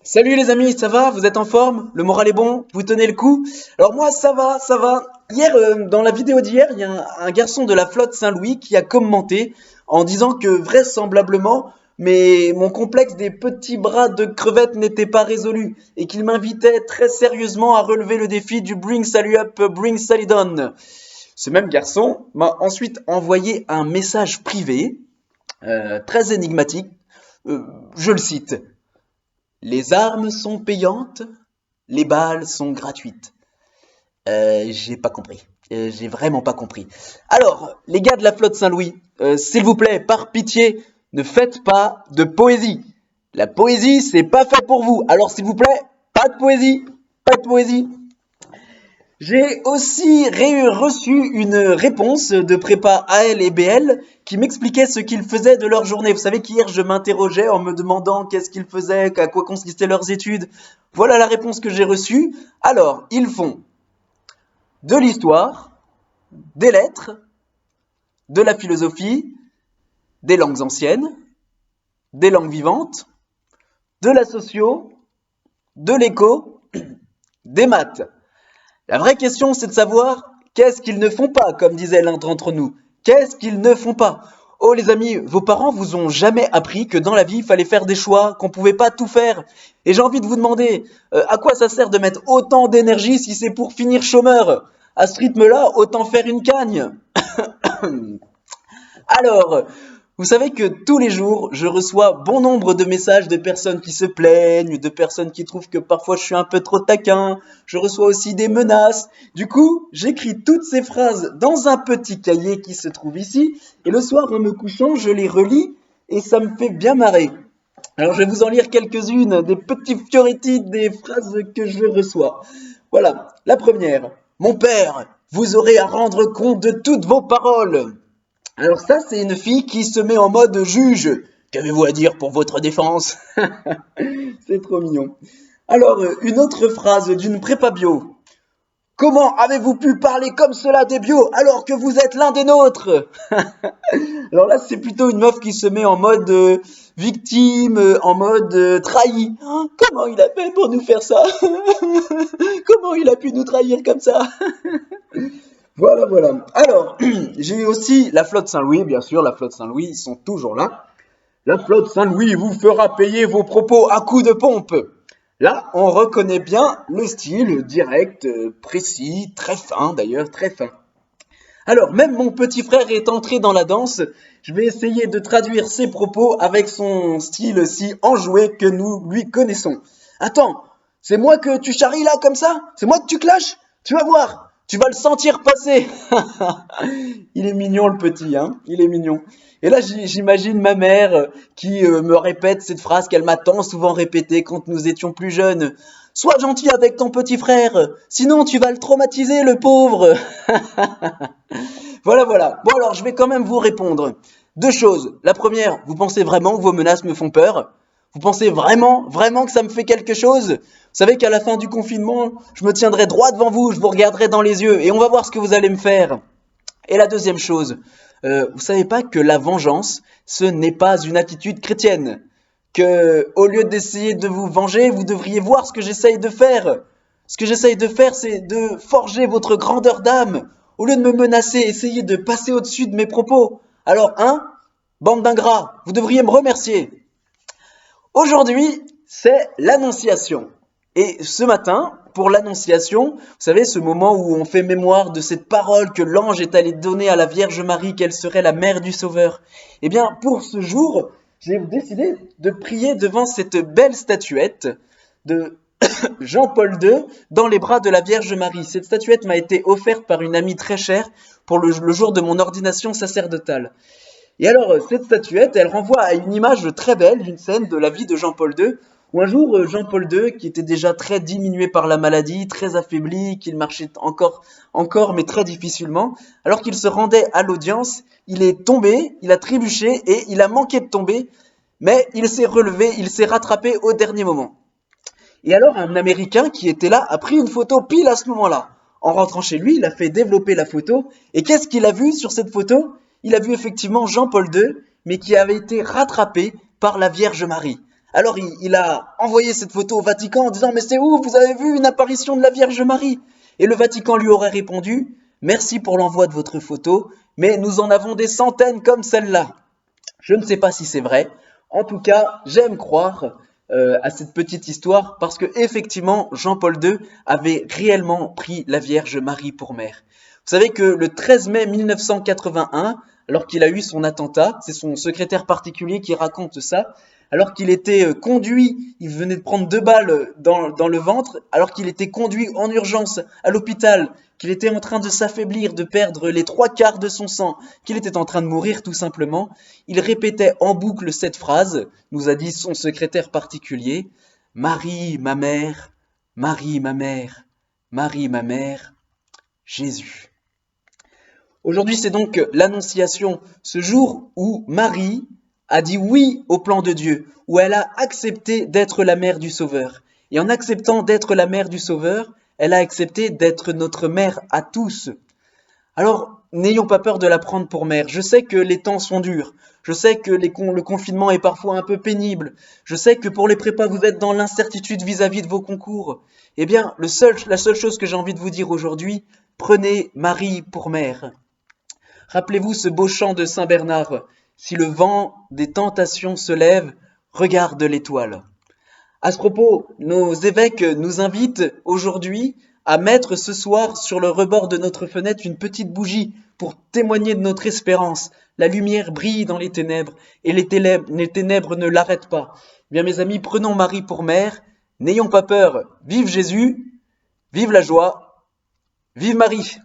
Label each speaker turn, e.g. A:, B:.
A: Salut les amis, ça va? Vous êtes en forme? Le moral est bon? Vous tenez le coup? Alors moi ça va, ça va. Hier, dans la vidéo d'hier, il y a un garçon de la flotte Saint-Louis qui a commenté en disant que vraisemblablement, mais mon complexe des petits bras de crevette n'était pas résolu et qu'il m'invitait très sérieusement à relever le défi du Bring Sally Up, Bring Sally Down. Ce même garçon m'a ensuite envoyé un message privé, très énigmatique. Euh, je le cite. Les armes sont payantes, les balles sont gratuites. J'ai pas compris. J'ai vraiment pas compris. Alors, les gars de la flotte Saint-Louis, s'il vous plaît, par pitié, ne faites pas de poésie. La poésie, c'est pas fait pour vous. Alors, s'il vous plaît, pas de poésie. Pas de poésie. J'ai aussi reçu une réponse de prépa AL et BL qui m'expliquait ce qu'ils faisaient de leur journée. Vous savez qu'hier, je m'interrogeais en me demandant qu'est-ce qu'ils faisaient, à quoi consistaient leurs études. Voilà la réponse que j'ai reçue. Alors, ils font de l'histoire, des lettres, de la philosophie, des langues anciennes, des langues vivantes, de la socio, de l'éco, des maths. La vraie question, c'est de savoir qu'est-ce qu'ils ne font pas, comme disait l'un d'entre nous. Qu'est-ce qu'ils ne font pas? Oh les amis, vos parents vous ont jamais appris que dans la vie, il fallait faire des choix, qu'on pouvait pas tout faire. Et j'ai envie de vous demander, à quoi ça sert de mettre autant d'énergie si c'est pour finir chômeur? À ce rythme-là, autant faire une cagne. Alors, vous savez que tous les jours, je reçois bon nombre de messages de personnes qui se plaignent, de personnes qui trouvent que parfois je suis un peu trop taquin. Je reçois aussi des menaces. Du coup, j'écris toutes ces phrases dans un petit cahier qui se trouve ici. Et le soir, en me couchant, je les relis et ça me fait bien marrer. Alors, je vais vous en lire quelques-unes, des petits fioretti, des phrases que je reçois. Voilà, la première. Mon père, vous aurez à rendre compte de toutes vos paroles. Alors ça, c'est une fille qui se met en mode juge. Qu'avez-vous à dire pour votre défense? C'est trop mignon. Alors, une autre phrase d'une prépa bio. Comment avez-vous pu parler comme cela des bio alors que vous êtes l'un des nôtres? Alors là, c'est plutôt une meuf qui se met en mode victime, en mode trahi. Hein, comment il a fait pour nous faire ça? Comment il a pu nous trahir comme ça? Voilà, voilà. Alors, j'ai eu aussi la flotte Saint-Louis, bien sûr, la flotte Saint-Louis, ils sont toujours là. La flotte Saint-Louis vous fera payer vos propos à coups de pompe. Là, on reconnaît bien le style direct, précis, très fin d'ailleurs, très fin. Alors, même mon petit frère est entré dans la danse. Je vais essayer de traduire ses propos avec son style si enjoué que nous lui connaissons. Attends, c'est moi que tu charries là comme ça? C'est moi que tu clashes? Tu vas voir, tu vas le sentir passer. Il est mignon le petit, hein? Il est mignon. Et là, j'imagine ma mère qui me répète cette phrase qu'elle m'a tant souvent répétée quand nous étions plus jeunes. Sois gentil avec ton petit frère, sinon tu vas le traumatiser, le pauvre. Voilà, voilà. Bon alors, je vais quand même vous répondre. Deux choses. La première, vous pensez vraiment que vos menaces me font peur? Vous pensez vraiment, vraiment que ça me fait quelque chose? Vous savez qu'à la fin du confinement, je me tiendrai droit devant vous, je vous regarderai dans les yeux et on va voir ce que vous allez me faire. Et la deuxième chose, vous savez pas que la vengeance, ce n'est pas une attitude chrétienne? Que, au lieu d'essayer de vous venger, vous devriez voir ce que j'essaye de faire. Ce que j'essaye de faire, c'est de forger votre grandeur d'âme. Au lieu de me menacer, essayez de passer au-dessus de mes propos. Alors, hein, bande d'ingrats, vous devriez me remercier. Aujourd'hui, c'est l'Annonciation. Et ce matin, pour l'Annonciation, vous savez, ce moment où on fait mémoire de cette parole que l'ange est allé donner à la Vierge Marie, qu'elle serait la mère du Sauveur. Eh bien, pour ce jour, j'ai décidé de prier devant cette belle statuette de Jean-Paul II dans les bras de la Vierge Marie. Cette statuette m'a été offerte par une amie très chère pour le jour de mon ordination sacerdotale. Et alors, cette statuette, elle renvoie à une image très belle d'une scène de la vie de Jean-Paul II, où un jour, Jean-Paul II, qui était déjà très diminué par la maladie, très affaibli, qu'il marchait encore, mais très difficilement, alors qu'il se rendait à l'audience, il est tombé, il a trébuché et il a manqué de tomber, mais il s'est relevé, il s'est rattrapé au dernier moment. Et alors, un Américain qui était là a pris une photo pile à ce moment-là. En rentrant chez lui, il a fait développer la photo. Et qu'est-ce qu'il a vu sur cette photo? Il a vu effectivement Jean-Paul II, mais qui avait été rattrapé par la Vierge Marie. Alors il a envoyé cette photo au Vatican en disant: mais c'est ouf, vous avez vu une apparition de la Vierge Marie? Et le Vatican lui aurait répondu: merci pour l'envoi de votre photo, mais nous en avons des centaines comme celle-là. Je ne sais pas si c'est vrai. En tout cas, j'aime croire à cette petite histoire parce que effectivement, Jean-Paul II avait réellement pris la Vierge Marie pour mère. Vous savez que le 13 mai 1981, alors qu'il a eu son attentat, c'est son secrétaire particulier qui raconte ça, alors qu'il était conduit, il venait de prendre 2 balles dans le ventre, alors qu'il était conduit en urgence à l'hôpital, qu'il était en train de s'affaiblir, de perdre les 3 quarts de son sang, qu'il était en train de mourir tout simplement, il répétait en boucle cette phrase, nous a dit son secrétaire particulier: Marie, ma mère, Marie, ma mère, Marie, ma mère, Jésus. Aujourd'hui, c'est donc l'Annonciation, ce jour où Marie a dit oui au plan de Dieu, où elle a accepté d'être la mère du Sauveur. Et en acceptant d'être la mère du Sauveur, elle a accepté d'être notre mère à tous. Alors, n'ayons pas peur de la prendre pour mère. Je sais que les temps sont durs. Je sais que le confinement est parfois un peu pénible. Je sais que pour les prépas, vous êtes dans l'incertitude vis-à-vis de vos concours. Eh bien, la seule chose que j'ai envie de vous dire aujourd'hui, prenez Marie pour mère. Rappelez-vous ce beau chant de Saint Bernard. Si le vent des tentations se lève, regarde l'étoile. À ce propos, nos évêques nous invitent aujourd'hui à mettre ce soir sur le rebord de notre fenêtre une petite bougie pour témoigner de notre espérance. La lumière brille dans les ténèbres et les ténèbres ne l'arrêtent pas. Bien mes amis, prenons Marie pour mère, n'ayons pas peur, vive Jésus, vive la joie, vive Marie.